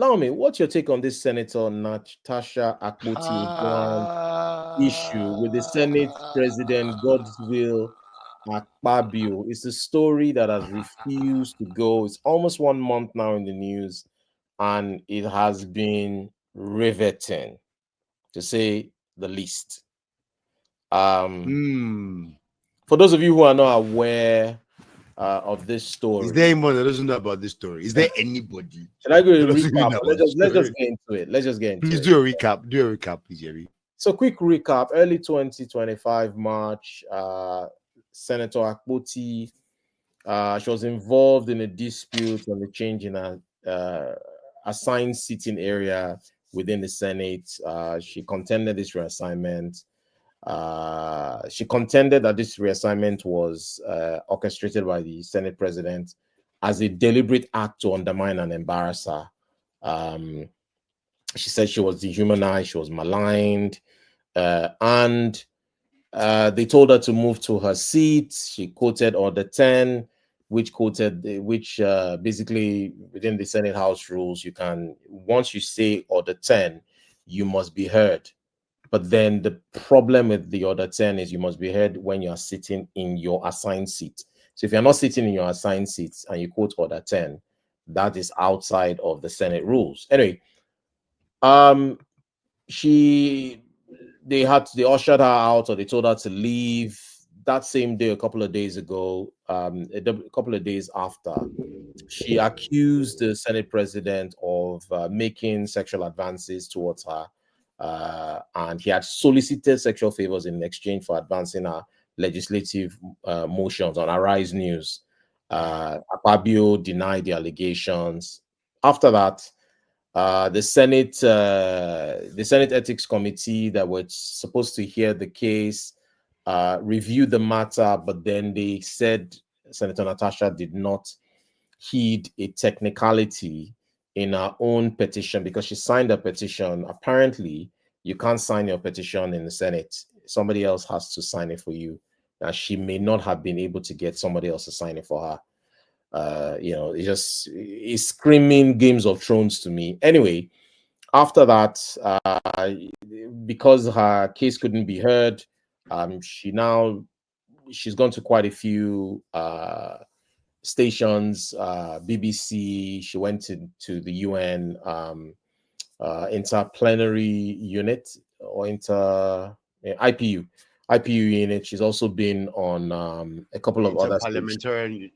tell me, what's your take on this Senator Natasha Akpoti issue with the Senate President Godswill Akpabio? It's a story that has refused to go. It's almost 1 month now in the news, and it has been riveting, to say the least. For those of you who are not aware of this story, is there anyone that doesn't know about this story? Is there anybody? Should I go to recap? Let's just get into it. Let's just get into it. Please do a recap. Do a recap, please, Jerry. So, quick recap. Early 2025 March, Senator Akpoti, she was involved in a dispute on the change in a assigned seating area within the Senate. She contended this reassignment. She contended that this reassignment was orchestrated by the Senate President as a deliberate act to undermine and embarrass her. She said she was dehumanized, she was maligned, and they told her to move to her seat. She quoted Order 10, which basically within the Senate House rules, you can, once you say Order 10, you must be heard. But then the problem with the Order 10 is you must be heard when you are sitting in your assigned seat. So if you're not sitting in your assigned seat and you quote Order 10, that is outside of the Senate rules. Anyway, they ushered her out, or they told her to leave that same day. A couple of days ago, a couple of days after, she accused the Senate President of making sexual advances towards her. And he had solicited sexual favors in exchange for advancing our legislative motions on Arise News. Akpabio denied the allegations. After that, the Senate Ethics Committee that was supposed to hear the case reviewed the matter, but then they said Senator Natasha did not heed a technicality in her own petition, because she signed a petition. Apparently, you can't sign your petition in the Senate. Somebody else has to sign it for you. Now, she may not have been able to get somebody else to sign it for her. It's screaming Games of Thrones to me. Anyway, after that, because her case couldn't be heard, she's gone to quite a few stations, BBC. She went to the UN interplanetary unit, or IPU unit. She's also been on a couple of other parliamentarian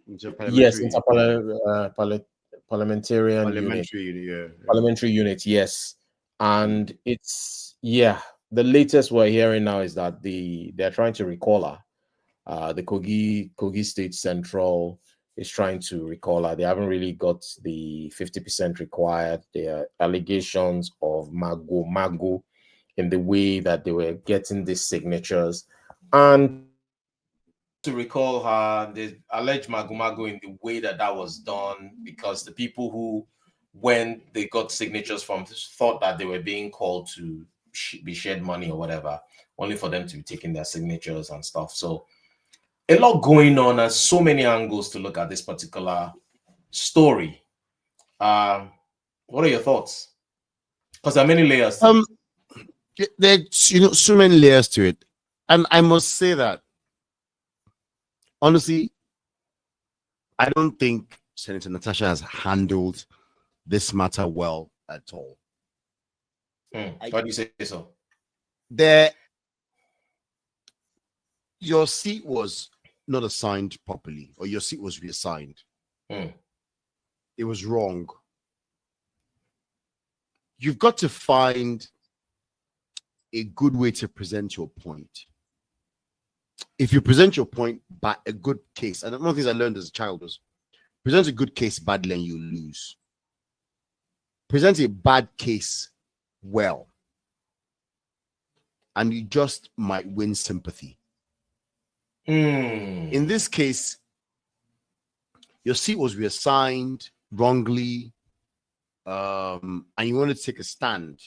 parliamentary unit, yes. And it's the latest we're hearing now is that they're trying to recall her. The Kogi State Central is trying to recall her. They haven't really got the 50% required. There are allegations of mago in the way that they were getting these signatures. And to recall her, the alleged mago in the way that was done, because the people who, when they got signatures from, thought that they were being called to be shared money or whatever, only for them to be taking their signatures and stuff. So a lot going on, and so many angles to look at this particular story. What are your thoughts? Because there are many layers to it. There's so many layers to it. And I must say that, honestly, I don't think Senator Natasha has handled this matter well at all. Why do you say so? Your seat was not assigned properly, or your seat was reassigned. It was wrong. You've got to find a good way to present your point. If you present your point by a good case, and one of the things I learned as a child was, present a good case badly and you lose. Present a bad case well, and you just might win sympathy. In this case, your seat was reassigned wrongly, and you wanted to take a stand.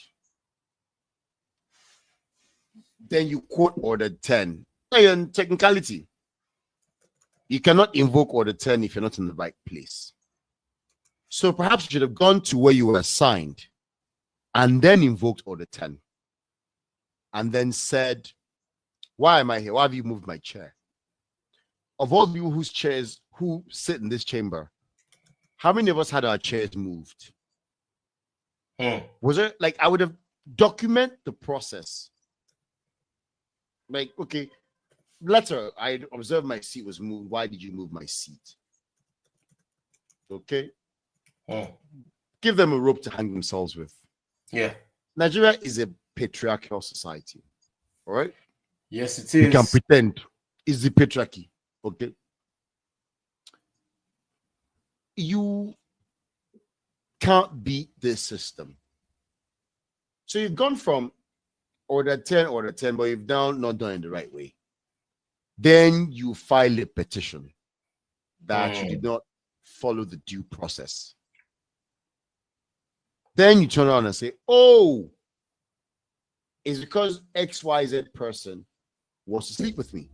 Then you quote Order 10. In technicality, you cannot invoke Order 10 if you're not in the right place. So perhaps you should have gone to where you were assigned and then invoked Order 10 and then said, why am I here? Why have you moved my chair? Of all the people whose chairs who sit in this chamber, how many of us had our chairs moved? Was it like I would have document the process? Like, okay, letter, I observed my seat was moved. Why did you move my seat? Okay. Give them a rope to hang themselves with. Yeah. Nigeria is a patriarchal society. All right. Yes, it is. You can pretend it's the patriarchy. Okay. You can't beat this system. So you've gone from Order 10, but you've not done it the right way. Then you file a petition that you did not follow the due process. Then you turn around and say, oh, it's because XYZ person wants to sleep with me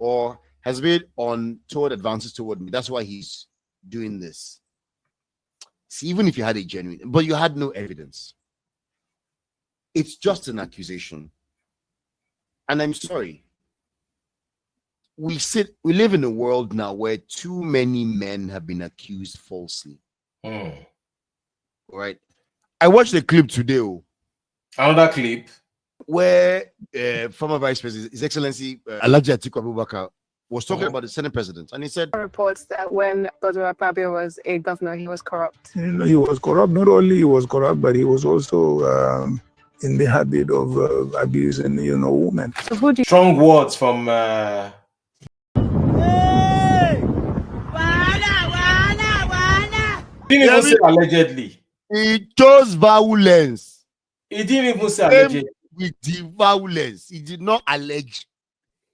or has made untoward advances toward me. That's why he's doing this. See, even if you had a genuine, but you had no evidence. It's just an accusation. And I'm sorry. We live in a world now where too many men have been accused falsely. All right. I watched a clip today. Another clip where former Vice President, His Excellency Alhaji Atiku Abubakar, was talking about the Senate President, and he said reports that when Godwin Akpabio was a governor, he was corrupt. He was corrupt. Not only he was corrupt, but he was also in the habit of abusing, women. So who do you strong words from didn't even say allegedly. He chose violence. He didn't even say allegedly. With the violence, he did not allege.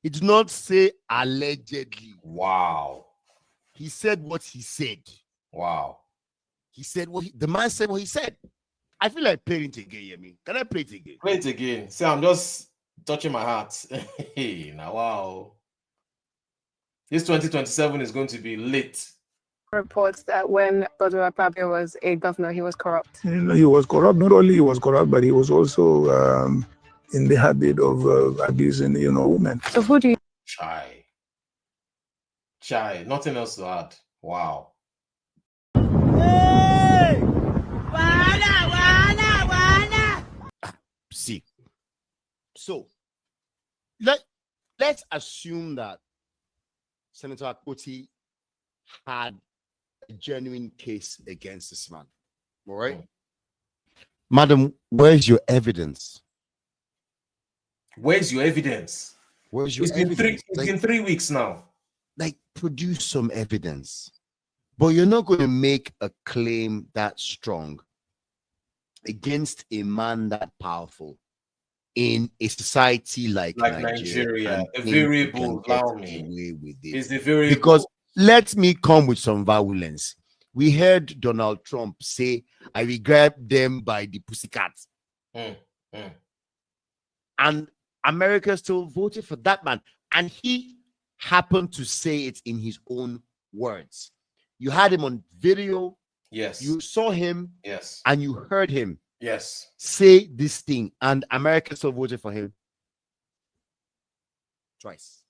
He did not say allegedly. Wow. He said what he said. Wow. He said what the man said what he said. I feel like playing it again, Yemi. Can I play it again? Play it again. See, I'm just touching my heart. Hey, now wow. This 2027 is going to be lit. reports that when Godwin Akpabio was a governor, he was corrupt. He was corrupt. Not only he was corrupt, but he was also in the habit of abusing, women. So who do you Chai, nothing else to add. Wow. See, so let's assume that Senator Akpoti had a genuine case against this man. All right, Madam, where's your evidence? Where's your evidence? Where's your evidence? It's been 3 weeks now. Like, produce some evidence. But you're not going to make a claim that strong against a man that powerful in a society like Nigeria. The variable, allow me. Is the variable. Because let me come with some violence. We heard Donald Trump say, I will grab them by the pussycats. And America still voted for that man. And he happened to say it in his own words. You had him on video. Yes. You saw him. Yes. And you heard him. Yes. Say this thing. And America still voted for him twice.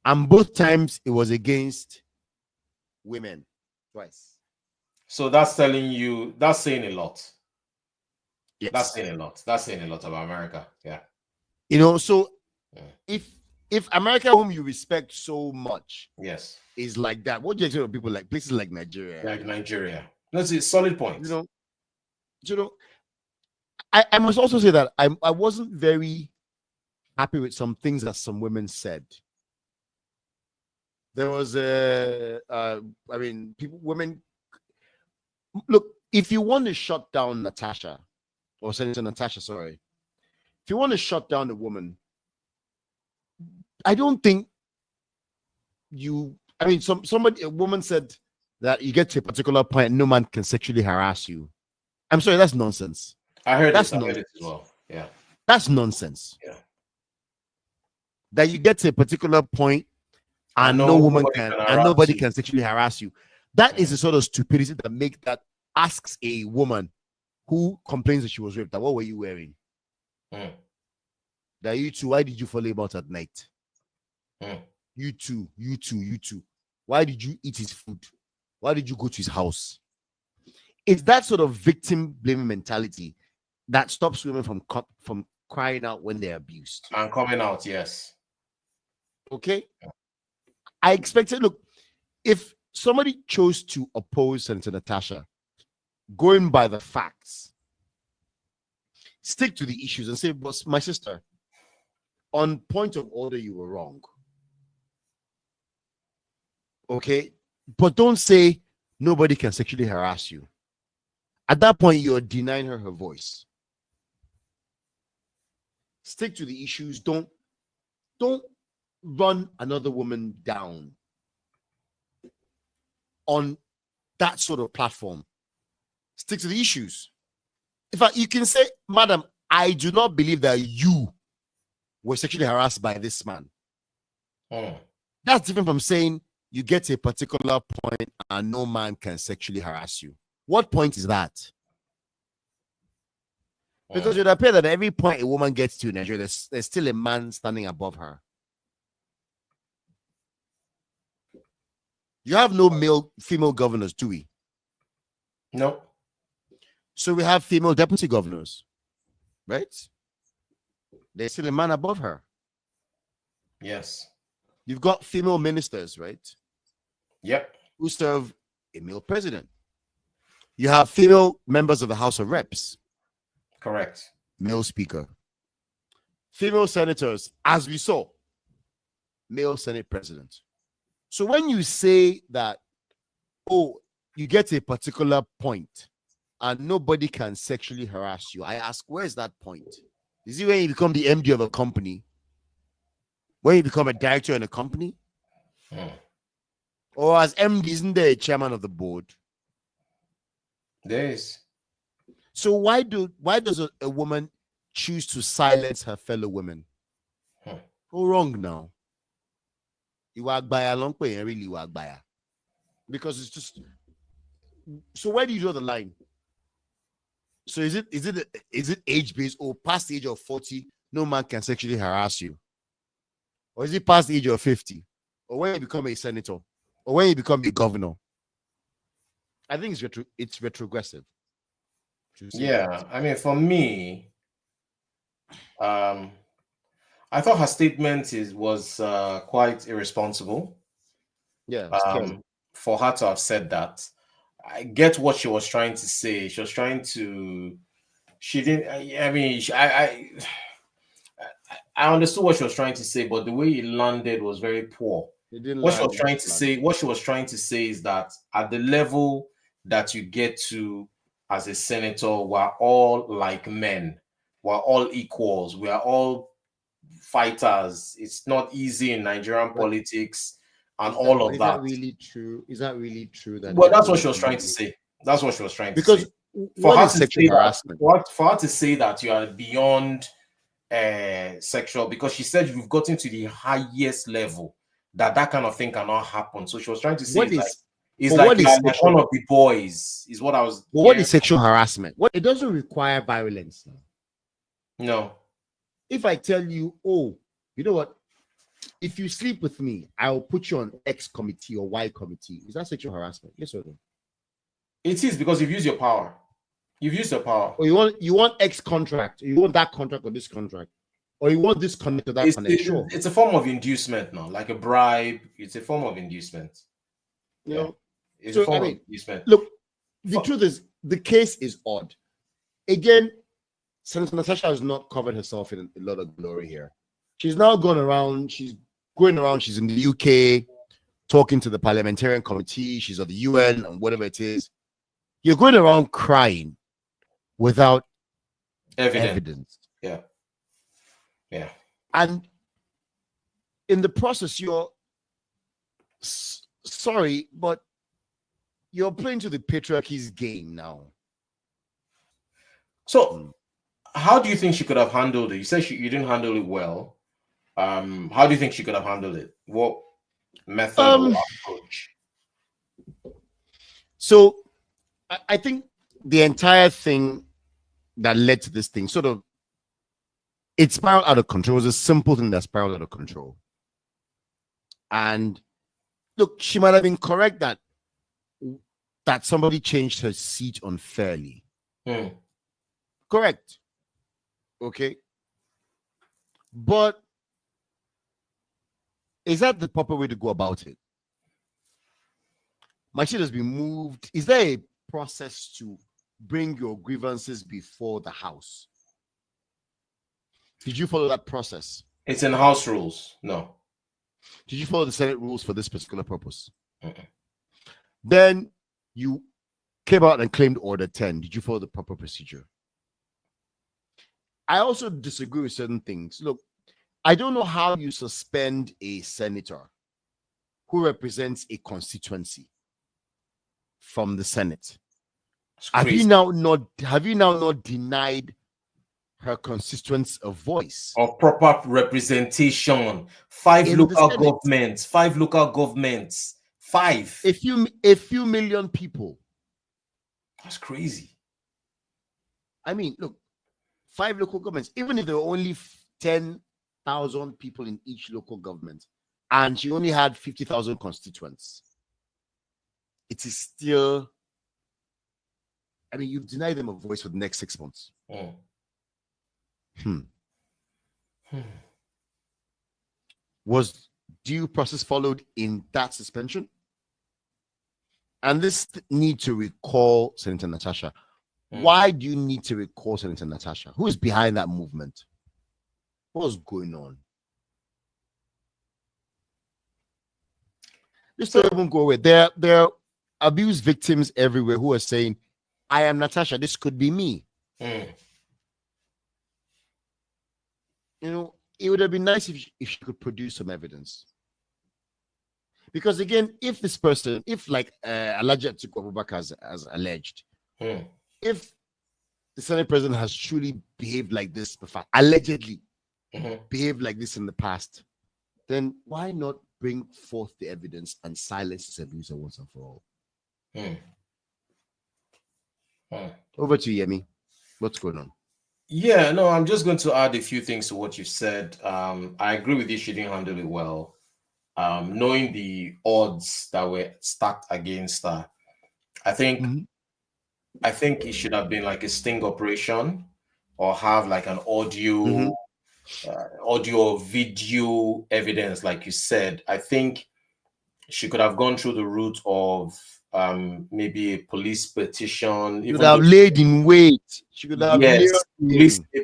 And both times it was against women. Twice. So that's telling you, that's saying a lot. Yes. That's saying a lot. That's saying a lot about America. Yeah. So if America, whom you respect so much, yes, is like that, what do you expect of people like places like Nigeria? Like Nigeria. That's a solid point. I must also say that I wasn't very happy with some things that some women said. There was women. Look, if you want to shut down Natasha, or Senator Natasha, sorry, if you want to shut down a woman, I don't think a woman said that you get to a particular point, no man can sexually harass you. I'm sorry, that's nonsense. I heard that's nonsense. I heard it as well. Yeah. That's nonsense. Yeah. That you get to a particular point and no woman can, and nobody can sexually harass you. That is the sort of stupidity that asks a woman who complains that she was raped, that what were you wearing? That you two, why did you follow him out at night? You two. Why did you eat his food? Why did you go to his house? It's that sort of victim blaming mentality that stops women from crying out when they're abused and coming out. Yes. Okay. I expected, look, if somebody chose to oppose Senator Natasha, going by the facts, stick to the issues and say, "Boss, my sister, on point of order, you were wrong." Okay. But don't say nobody can sexually harass you. At that point, you're denying her voice. Stick to the issues. Don't run another woman down on that sort of platform. Stick to the issues. In fact, you can say, "Madam, I do not believe that you were sexually harassed by this man." That's different from saying you get to a particular point and no man can sexually harass you. What point is that? Because it would appear that at every point a woman gets to in Nigeria, there's still a man standing above her. You have no female governors, do we? No. So we have female deputy governors, right? There's still a man above her. Yes. You've got female ministers, right? Yep. Who serve a male president. You have female members of the House of Reps. Correct. Male speaker. Female senators, as we saw. Male Senate president. So when you say that, oh, you get to a particular point and nobody can sexually harass you, I ask, where's that point? Is it when you become the MD of a company? When you become a director in a company? Or as MD, isn't there a chairman of the board? There is. So why does a woman choose to silence her fellow women? Go wrong now. Because it's just, so where do you draw the line? So is it age-based, or past the age of 40, no man can sexually harass you? Or is it past the age of 50? Or when you become a senator? Or when you become a governor? I think it's retrogressive. Yeah, I mean, for me, I thought her statement was quite irresponsible. Yeah, for her to have said that. I get what she was trying to say. She was trying to. She didn't. I mean, I understood what she was trying to say, but the way it landed was very poor. What she was trying to say is that at the level that you get to as a senator, we're all like men. We're all equals. We are all fighters. It's not easy in Nigerian politics and all of that. Is that really true? Is that really true? Well, that's what she was trying to say. That's what she was trying to say. For her to say that you are beyond sexual, because she said you've gotten to the highest level that kind of thing cannot happen. So she was trying to say it's like one of the boys is what I was. But what is sexual harassment? It doesn't require violence. No. If I tell you, oh, you know what? If you sleep with me, I'll put you on X committee or Y committee. Is that sexual harassment? Yes or no? It is, because you've used your power. You've used your power. Or you want X contract, or you want that contract or this contract, or you want this connect to that connect. Sure. It's a form of inducement now, like a bribe. It's a form of inducement. You know, it's a form of inducement. Look, the truth is, the case is odd. Again, Senator Natasha has not covered herself in a lot of glory here. She's now gone around. She's going around. She's in the UK, talking to the parliamentarian committee. She's at the UN and whatever it is. You're going around crying without evidence. Yeah. And in the process, you're sorry, but you're playing to the patriarchy's game now. So, how do you think she could have handled it? You said you didn't handle it well. How do you think she could have handled it? What method or approach? So I think the entire thing that led to this thing sort of, it spiraled out of control. It was a simple thing that spiraled out of control. And look, she might have been correct that somebody changed her seat unfairly. Correct. Okay. But is that the proper way to go about it? My seat has been moved. Is there a process to bring your grievances before the House? Did you follow that process? It's in House rules. No. Did you follow the Senate rules for this particular purpose? Then you came out and claimed Order 10. Did you follow the proper procedure? I also disagree with certain things. Look, I don't know how you suspend a senator who represents a constituency from the Senate. Have you now not denied her constituents a voice of proper representation? Five local governments, five. A few million people. That's crazy. I mean, look, 5 local governments, even if there were only 10,000 people in each local government, and she only had 50,000 constituents, it is still, I mean, you deny them a voice for the next 6 months. Was due process followed in that suspension? And this need to recall Senator Natasha. Why do you need to recall Senator Natasha? Who is behind that movement? What's going on? Just don't even go away. There are abuse victims everywhere who are saying, I am Natasha, this could be me. You know, it would have been nice if she could produce some evidence. Because again, if this person, if like Alhaji Atiku Abubakar has alleged, if the Senate president has truly behaved like this before, allegedly behaved like this in the past, then why not bring forth the evidence and silence this abuser once and for all? Over to you, Yemi. What's going on? Yeah, no, I'm just going to add a few things to what you said. I agree with you, she didn't handle it well. Knowing the odds that were stacked against her, I think it should have been like a sting operation, or have like an audio or video evidence, like you said. I think she could have gone through the route of maybe a police petition. She could have laid in wait. She could have a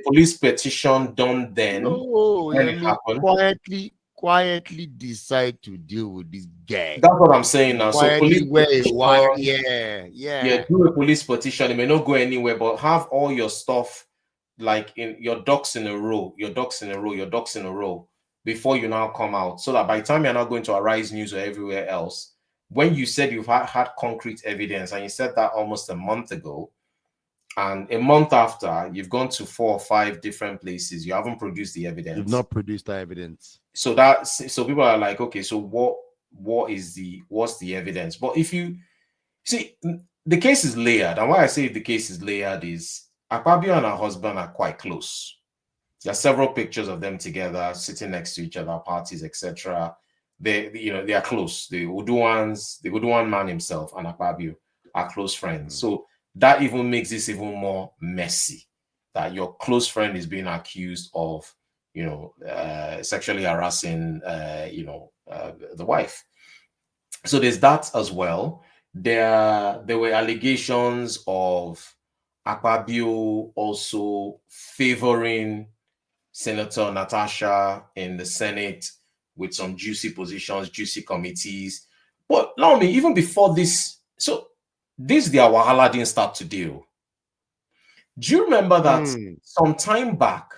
police petition done then. No, it happened. Quietly decide to deal with this guy. That's what I'm saying now. Quietly So police petition, do a police petition. It may not go anywhere, but have all your stuff like in your ducks in a row, before you now come out, so that by the time you're not going to Arise News or everywhere else, when you said you've had concrete evidence, and you said that almost a month ago, and a month after, you've gone to 4 or 5 different places, you haven't produced the evidence. You've not produced the evidence. So people are like, okay, so what's the evidence? But if you see, the case is layered, and why I say the case is layered is Akpabio and her husband are quite close. There are several pictures of them together, sitting next to each other, parties, etc. They are close. The Uduan man himself and Akpabio are close friends. So that even makes this even more messy, that your close friend is being accused of, sexually harassing, the wife. So there's that as well. There were allegations of Akpabio also favoring Senator Natasha in the Senate with some juicy positions, juicy committees. But allow me, even before this, their wahala didn't start to deal. Do you remember that some time back,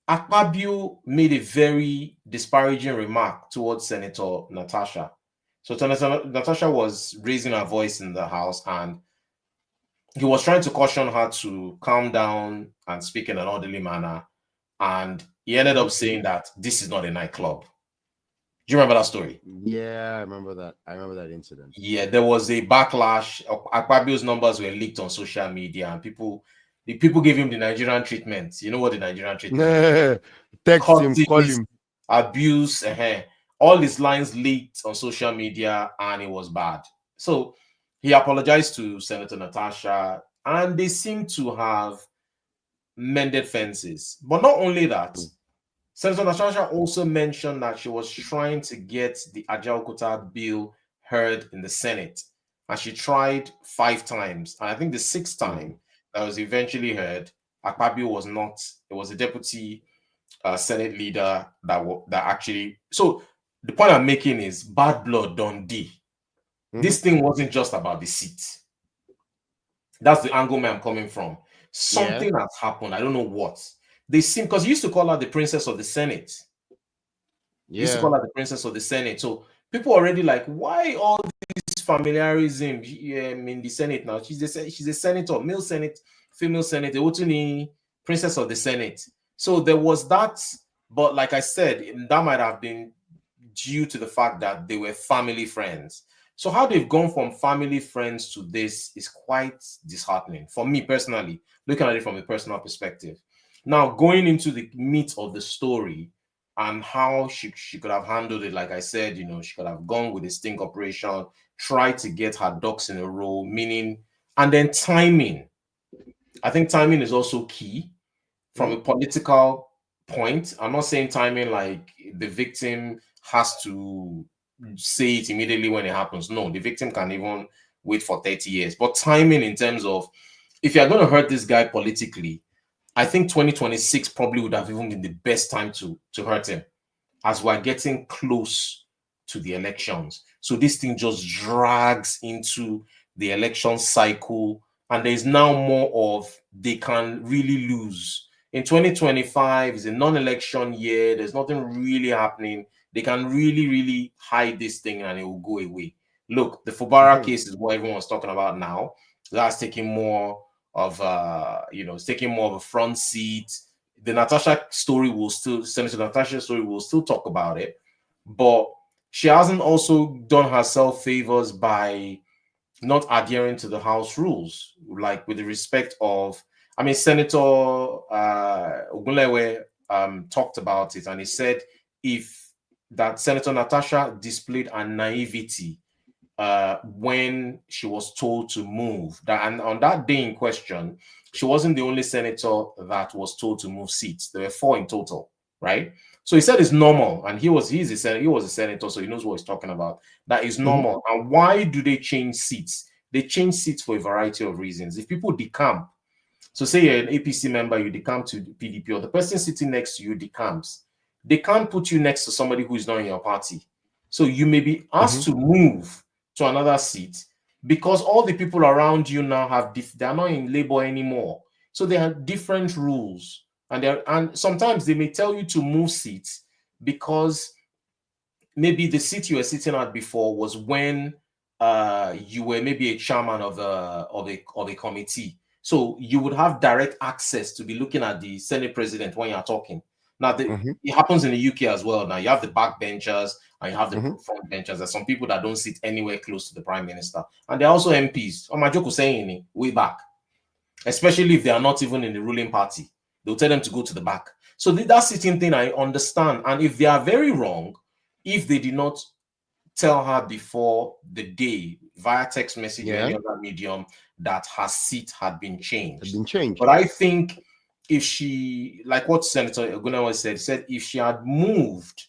Akpabio made a very disparaging remark towards Senator Natasha? So Senator Natasha was raising her voice in the House, and he was trying to caution her to calm down and speak in an orderly manner. And he ended up saying that this is not a nightclub. Do you remember that story? Yeah, I remember that. I remember that incident. Yeah, there was a backlash. Akpabio's numbers were leaked on social media, and the people gave him the Nigerian treatment. You know what the Nigerian treatment? Text him, call Cuttings, him. abuse, all his lines leaked on social media, and it was bad. So he apologized to Senator Natasha, and they seem to have mended fences. But not only that, Senator Natasha also mentioned that she was trying to get the Ajaokuta bill heard in the Senate, and she tried 5 times. And I think the 6th time that was eventually heard, Akpabio was not. It was a deputy Senate leader that actually. So the point I'm making is bad blood don't D. This thing wasn't just about the seat. That's the angle I'm coming from. Something has happened. I don't know what. They seem, because he used to call her the princess of the Senate. He used to call her the princess of the Senate. So people already like, why all this familiarism in the Senate now? She's a senator, male Senate, female Senate, the princess of the Senate. So there was that, but like I said, that might have been due to the fact that they were family friends. So how they've gone from family friends to this is quite disheartening for me personally, looking at it from a personal perspective. Now, going into the meat of the story and how she could have handled it, like I said, she could have gone with a sting operation, tried to get her ducks in a row, meaning, and then timing. I think timing is also key from a political point. I'm not saying timing like the victim has to say it immediately when it happens. No, the victim can even wait for 30 years. But timing in terms of, if you're going to hurt this guy politically, I think 2026 probably would have even been the best time to hurt him, as we're getting close to the elections. So this thing just drags into the election cycle, and there's now more of they can really lose. In 2025 is a non-election year. There's nothing really happening. They can really, really hide this thing and it will go away. Look, the Fubara case is what everyone's talking about now. That's taking more of it's taking more of a front seat. The Natasha story will still, Senator Natasha's story will still talk about it, but she hasn't also done herself favors by not adhering to the House rules, like with the respect of, I mean, Senator Ogunlewe talked about it, and he said if that Senator Natasha displayed a naivety when she was told to move. And on that day in question, she wasn't the only senator that was told to move seats. There were 4 in total, right? So he said it's normal, and he was a senator, so he knows what he's talking about. That is normal. And why do they change seats? They change seats for a variety of reasons. If people decamp, so say you're an APC member, you decamp to the PDP, or the person sitting next to you decamps, they can't put you next to somebody who is not in your party. So you may be asked to move to another seat because all the people around you now they're not in labor anymore. So they have different rules, and sometimes they may tell you to move seats because maybe the seat you were sitting at before was when you were maybe a chairman of a committee. So you would have direct access to be looking at the Senate president when you're talking. Now, it happens in the UK as well. Now, you have the backbenchers and you have the front benchers. There's some people that don't sit anywhere close to the prime minister. And they're also MPs. Omajoko saying way back, especially if they are not even in the ruling party. They'll tell them to go to the back. So that sitting thing, I understand. And if they are very wrong, if they did not tell her before the day via text message or any other medium that her seat had been changed. But I think if she, like what Senator Ogunlewe said if she had moved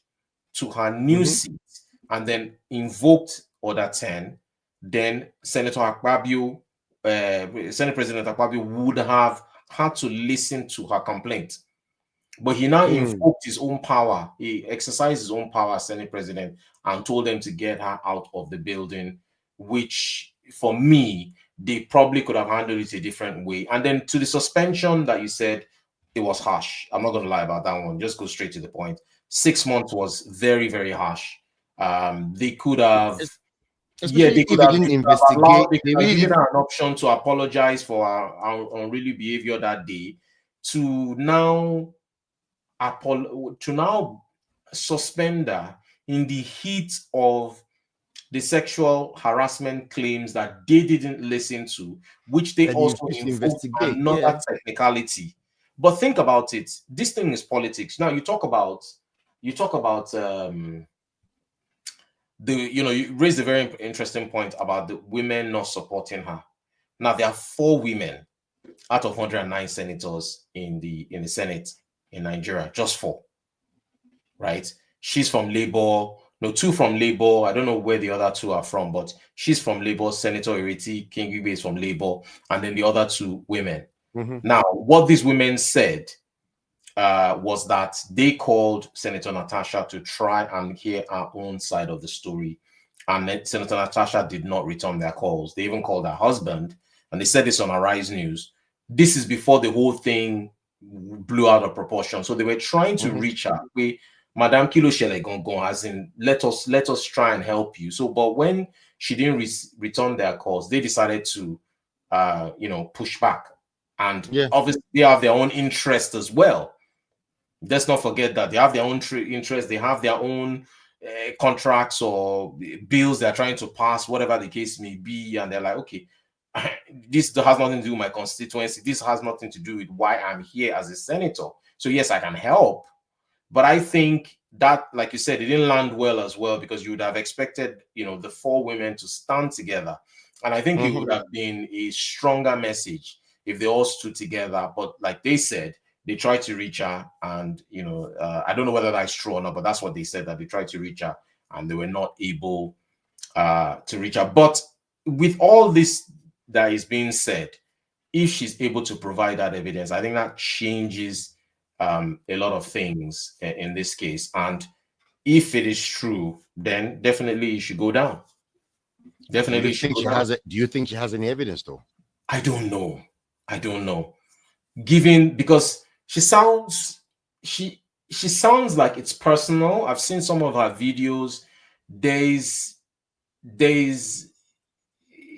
to her new seat and then invoked Order 10, then Senator Akpabio, Senate President Akpabio would have had to listen to her complaint. But he now invoked his own power. He exercised his own power as Senate President and told them to get her out of the building, which for me, they probably could have handled it a different way. And then to the suspension that you said, it was harsh. I'm not going to lie about that one. Just go straight to the point. 6 months was very, very harsh. They could have... they could have given her an option to apologize for our unruly behavior that day, to now suspend her in the heat of the sexual harassment claims that they didn't listen to, which they That also you should invoked investigate, another yeah. technicality. But think about it. This thing is politics. Now you talk about you raised a very interesting point about the women not supporting her. Now there are 4 women out of 109 senators in the Senate in Nigeria, just 4, right? She's from Labour, no, 2 from Labour. I don't know where the other 2 are from, but she's from Labour. Senator Ireti Kingigbe is from Labour, and then the other 2 women. Now, what these women said was that they called Senator Natasha to try and hear our own side of the story. And then Senator Natasha did not return their calls. They even called her husband, and they said this on Arise News. This is before the whole thing blew out of proportion. So they were trying to reach her. Madame Kilo Shele Gongon, as in, let us try and help you. So, but when she didn't return their calls, they decided to, push back. And obviously, they have their own interest as well. Let's not forget that they have their own interest. They have their own contracts or bills they're trying to pass, whatever the case may be. And they're like, okay, this has nothing to do with my constituency. This has nothing to do with why I'm here as a senator. So yes, I can help. But I think that, like you said, it didn't land well as well, because you would have expected, the 4 women to stand together. And I think it would have been a stronger message if they all stood together. But like they said, they tried to reach her, and I don't know whether that's true or not, but that's what they said, that they tried to reach her and they were not able to reach her. But with all this that is being said, if she's able to provide that evidence, I think that changes a lot of things in this case. And if it is true, then definitely it should go down. Definitely. Do you think she has any evidence though? I don't know. Because she sounds like it's personal. I've seen some of her videos.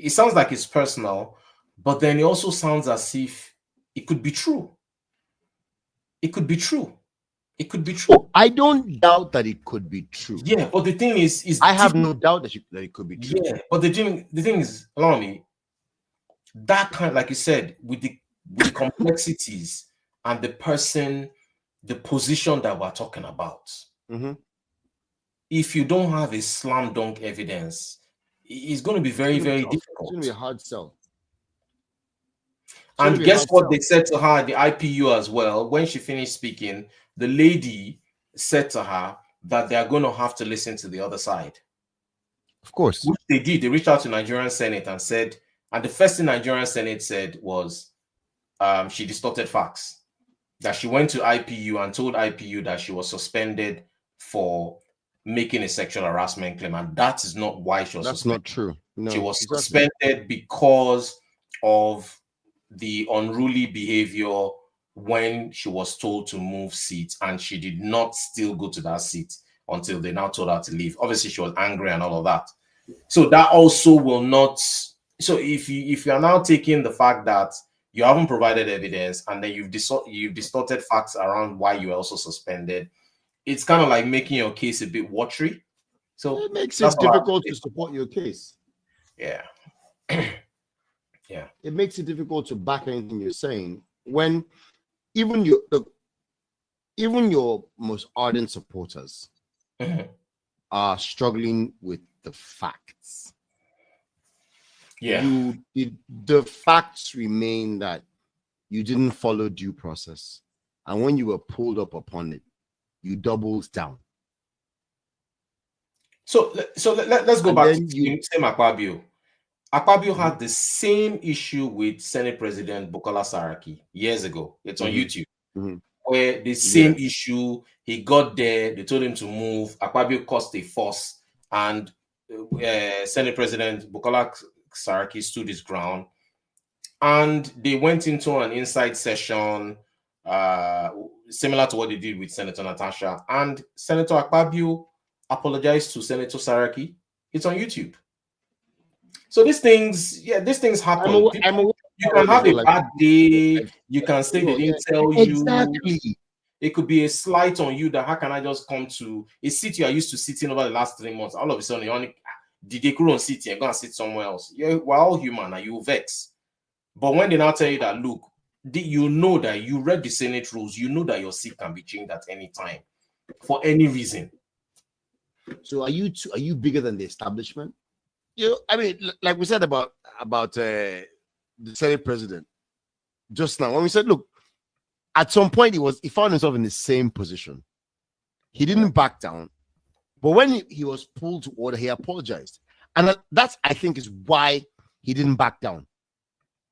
It sounds like it's personal, but then it also sounds as if it could be true. It could be true. Oh, I don't doubt that it could be true. Yeah, but the thing is I have no doubt that it could be true. Yeah, but the thing is, allow me, that kind, like you said, with the complexities and the position that we're talking about. If you don't have a slam dunk evidence, it's going to be very, very difficult. It's going to be a hard sell. And guess what they said to her at the IPU as well? When she finished speaking, the lady said to her that they are going to have to listen to the other side. Of course. Which they did. They reached out to Nigerian Senate and said, and the first thing Nigerian Senate said was she distorted facts. That she went to IPU and told IPU that she was suspended for making a sexual harassment claim. And that is not why she was suspended. That's not true. No, she was suspended because of the unruly behavior when she was told to move seats, and she did not still go to that seat until they now told her to leave. Obviously, she was angry and all of that. So that also will not. So if you are now taking the fact that you haven't provided evidence and then you've distorted facts around why you were also suspended, it's kind of like making your case a bit watery. So it makes it difficult to support your case. Yeah. Yeah. It makes it difficult to back anything you're saying when even your most ardent supporters are struggling with the facts. Yeah. The facts remain that you didn't follow due process. And when you were pulled up upon it, you doubled down. So let's go back to same Akpabio. Akpabio had the same issue with Senate President Bukola Saraki years ago. It's on YouTube. Where the same issue, he got there, they told him to move. Akpabio caused a fuss, and Senate President Bukola Saraki stood his ground. And they went into an inside session similar to what they did with Senator Natasha. And Senator Akpabio apologized to Senator Saraki. It's on YouTube. So these things happen. You can have a bad day. You can say they didn't tell you. Exactly. It could be a slight on you that how can I just come to a seat you are used to sitting over the last 3 months? All of a sudden, you only did they grow on seat and go and sit somewhere else. We're all human and you vex. But when they now tell you that, look, you know that you read the Senate rules, you know that your seat can be changed at any time for any reason. So are you bigger than the establishment? I mean, like we said about the Senate president just now, when we said, look, at some point he found himself in the same position. He didn't back down, but when he was pulled to order, he apologized, and that's, I think, is why he didn't back down.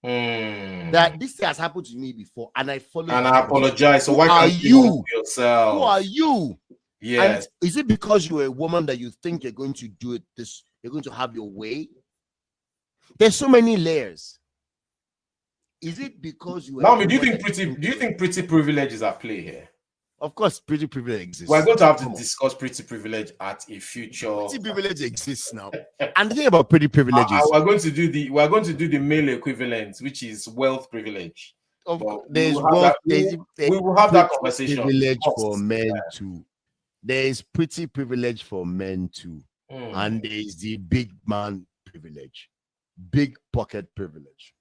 That this has happened to me before, and I followed. And I apologize. So who why are can't you yourself? Who are you? Yes. And is it because you're a woman that you think you're going to do it this? You're going to have your way? There's so many layers. Is it because you? Now, do you think pretty privilege is at play here? Of course, pretty privilege exists. We're going to have to discuss pretty privilege at a future. Pretty privilege exists now. And the thing about pretty privilege is we're going to do the male equivalent, which is wealth privilege. We will have that conversation. Privilege for men too. There is pretty privilege for men too, and there is the big man privilege, big pocket privilege.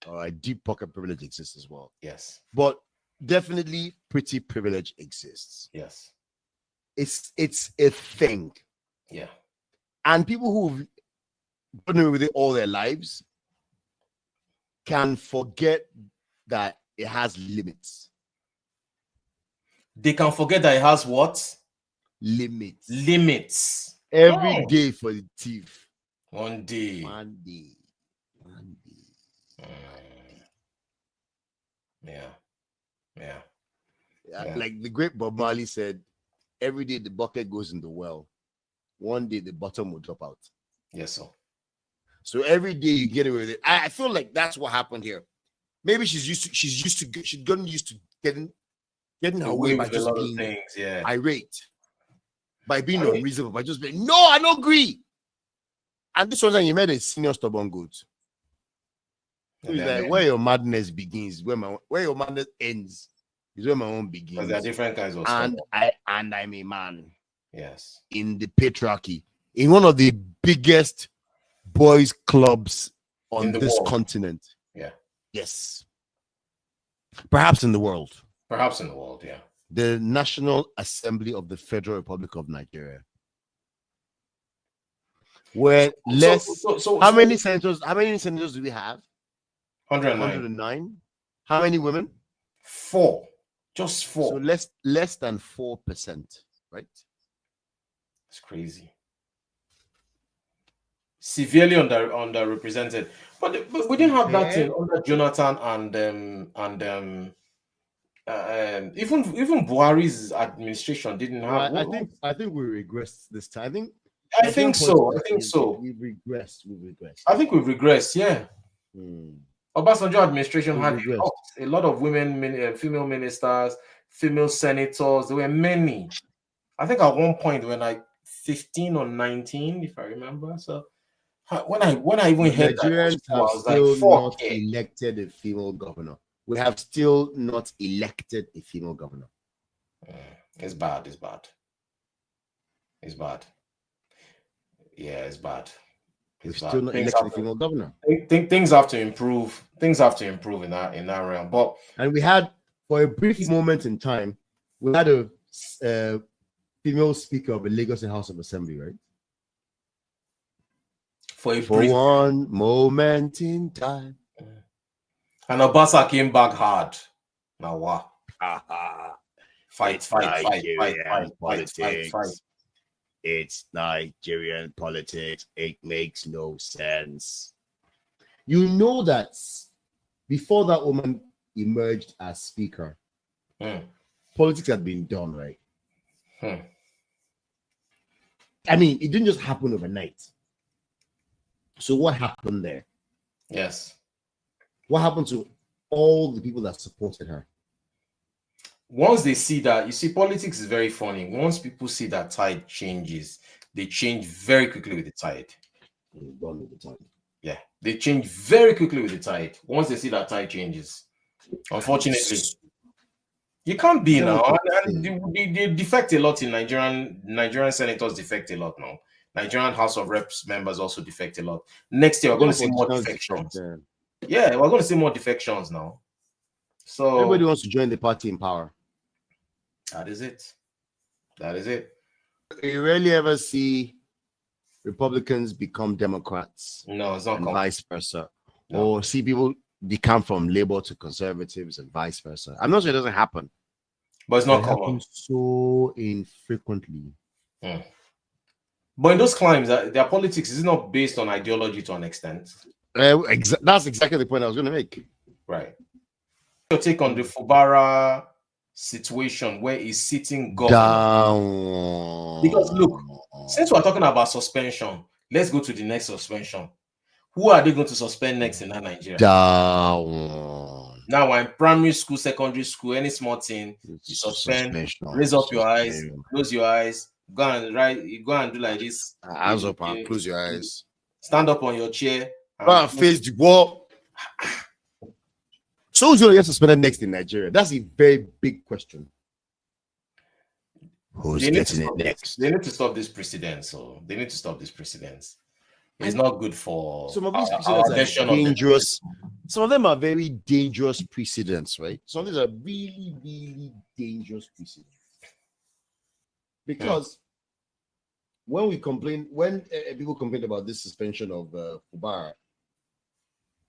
All right, deep pocket privilege exists as well. Yes, but definitely pretty privilege exists. Yes, it's a thing. Yeah, and people who've gone away with it all their lives can forget that it has limits. They can forget that it has what? Limits. Limits. Every day for the thief. One day. Yeah. Like the great Bob Marley said, every day the bucket goes in the well. One day the bottom will drop out. Yes, sir. So every day you get away with it. I feel like that's what happened here. Maybe she's gotten used to getting her way by just being irate, by being unreasonable, by just being, no, I don't agree. And this was when you met a senior stubborn goat. So it's like, where your madness begins, where your madness ends is where my own begins. Because there are different kinds of and I'm a man. Yes. In the patriarchy, in one of the biggest boys' clubs on this continent. Yeah. Yes. Perhaps in the world. Perhaps in the world, yeah. The National Assembly of the Federal Republic of Nigeria. Where how many senators do we have? 109. How many women? 4. Just 4. So less than 4%, right? It's crazy. Severely underrepresented. But we didn't have that thing under Jonathan and even Buhari's administration didn't have. I think we regressed this time. I think so. We've regressed. I think we've regressed. Yeah. Obasanjo administration had a lot of women, female ministers, female senators. There were many. I think at one point when 15 or 19, if I remember. So when I even heard Nigerians that, I was still like, not elected a female governor. We have still not elected a female governor. It's bad. Yeah, it's bad. We've still not elected a female governor. Things have to improve. Things have to improve in that realm. And we had, for a brief moment in time, we had a female speaker of the Lagos House of Assembly, right? For one moment in time. And Obasa came back hard. Now what? Fight. It's Nigerian politics. It makes no sense. You know that before that woman emerged as speaker, politics had been done, right? I mean, it didn't just happen overnight. So what happened there? Yes. What happened to all the people that supported her? Once they see that, you see, politics is very funny. Once people see that tide changes, they change very quickly with the tide. Yeah, they change very quickly with the tide. Once they see that tide changes, unfortunately. You can't be now. what And they defect a lot in Nigerian senators defect a lot now. Nigerian House of Reps members also defect a lot. Next year, we're going to see more defections. Yeah, we're going to see more defections now. So everybody wants to join the party in power. That is it. That is it. You rarely ever see Republicans become Democrats. No, it's not and common. vice versa. No. Or see people become from Labour to Conservatives and vice versa. I'm not sure it doesn't happen. But it's not it common. happens so infrequently. But in those climes, their politics is not based on ideology to an extent. That's exactly the point I was going to make. Right. Your take on the Fubara situation where he's sitting down. Because look, since we're talking about suspension, let's go to the next suspension. Who are they going to suspend next in Nigeria? Down. Now we're in primary school, secondary school, any small thing, you suspend, raise up your eyes, close your eyes, go and do like this. Hands up and close your eyes. Stand up on your chair. Go and face the wall. So who's going to get suspended next in Nigeria? That's a very big question. Who's getting it next? They need to stop this precedent. So they need to stop this precedent. It's not good for some of these precedents are dangerous. Some of them are very dangerous precedents, right? Some of these are really, really dangerous precedents. Because when people complained about this suspension of Fubara,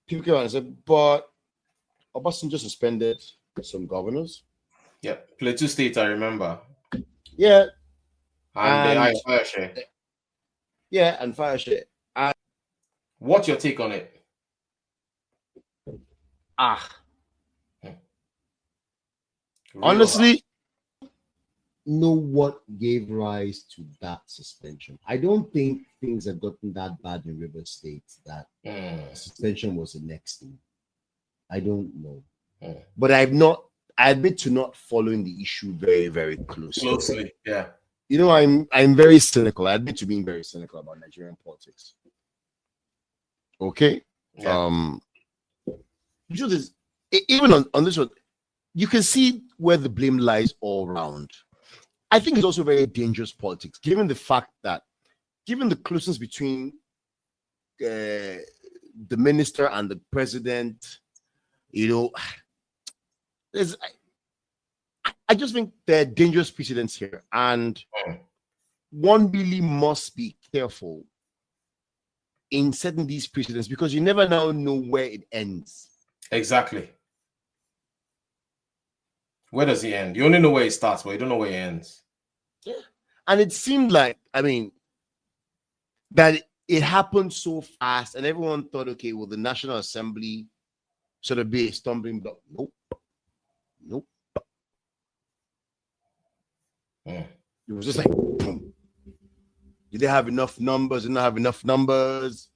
people came out and said, but Obasanjo suspended some governors. Yeah, Plateau State, I remember. Yeah. And Fire Share. Yeah, and Fire Share. What's your take on it? Honestly, know what gave rise to that suspension. I don't think things have gotten that bad in River State that suspension was the next thing. I don't know. But I admit to not following the issue very, very closely. Yeah. You know, I'm very cynical. I admit to being very cynical about Nigerian politics. Okay. Yeah. Even on this one, you can see where the blame lies all around. I think it's also very dangerous politics, given the fact that, given the closeness between the minister and the president, you know, I just think there are dangerous precedents here, and one really must be careful in setting these precedents because you never now know where it ends. Exactly. Where does it end? You only know where it starts, but you don't know where it ends. Yeah. And it seemed like, that it happened so fast, and everyone thought, okay, well, the National Assembly should have been a stumbling block. Nope. It was just like, boom. Did they have enough numbers? Did not have enough numbers?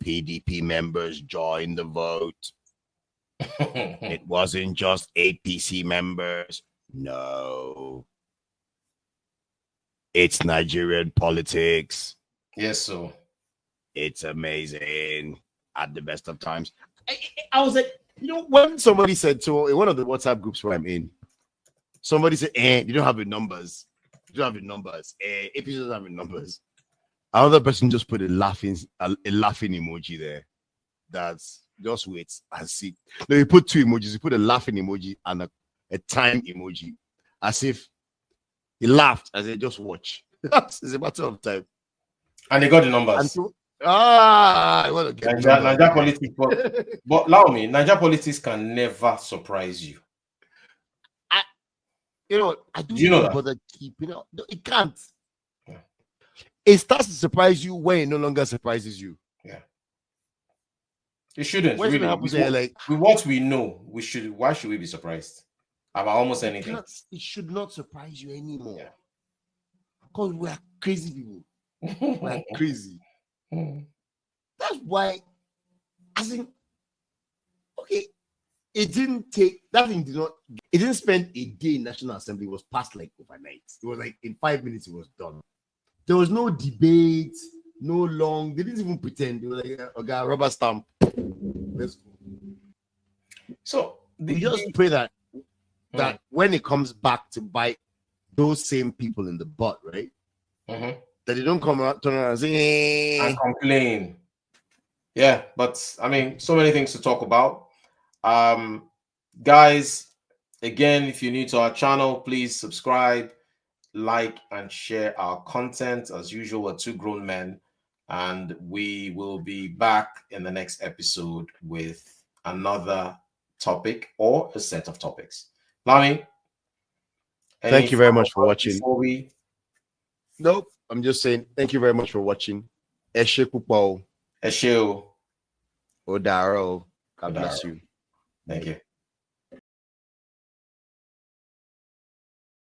PDP members joined the vote. It wasn't just APC members. No. It's Nigerian politics. Yes, so. It's amazing at the best of times. I was like, when somebody said, so in one of the WhatsApp groups where I'm in, somebody said, you don't have the numbers. You don't have the numbers. APC doesn't have the numbers. Another person just put a laughing emoji there. That's just wait and see. No, he put two emojis. He put a laughing emoji and a time emoji, as if he laughed. As they just watch. It's a matter of time. And they got the numbers. And so, I want to get Nigeria politics. But allow me, Nigeria politics can never surprise you. I do you know that? bother keeping it. No, it can't. Yeah. It starts to surprise you when it no longer surprises you. Yeah. It shouldn't. What really. happens there, like, with what we know, why should we be surprised about almost anything? It should not surprise you anymore. Yeah. Because we are crazy people. We are crazy. That's why, okay, it didn't spend a day in National Assembly. It was passed like overnight. It was like in 5 minutes, it was done. There was no debate, no long. They didn't even pretend. They were like, okay, rubber stamp. Let's go. So we just pray that that when it comes back to bite those same people in the butt, right? Mhm. That they don't come out, turn around and say, And complain. Yeah, but I mean, so many things to talk about. Guys, again, if you're new to our channel, please subscribe, like, and share our content. As usual, we're two grown men, and we will be back in the next episode with another topic or a set of topics. Lami, thank you very much for watching. before we... Nope, I'm just saying thank you very much for watching. Eshe Pupo, Esheo. Odaro. God bless you. Thank you.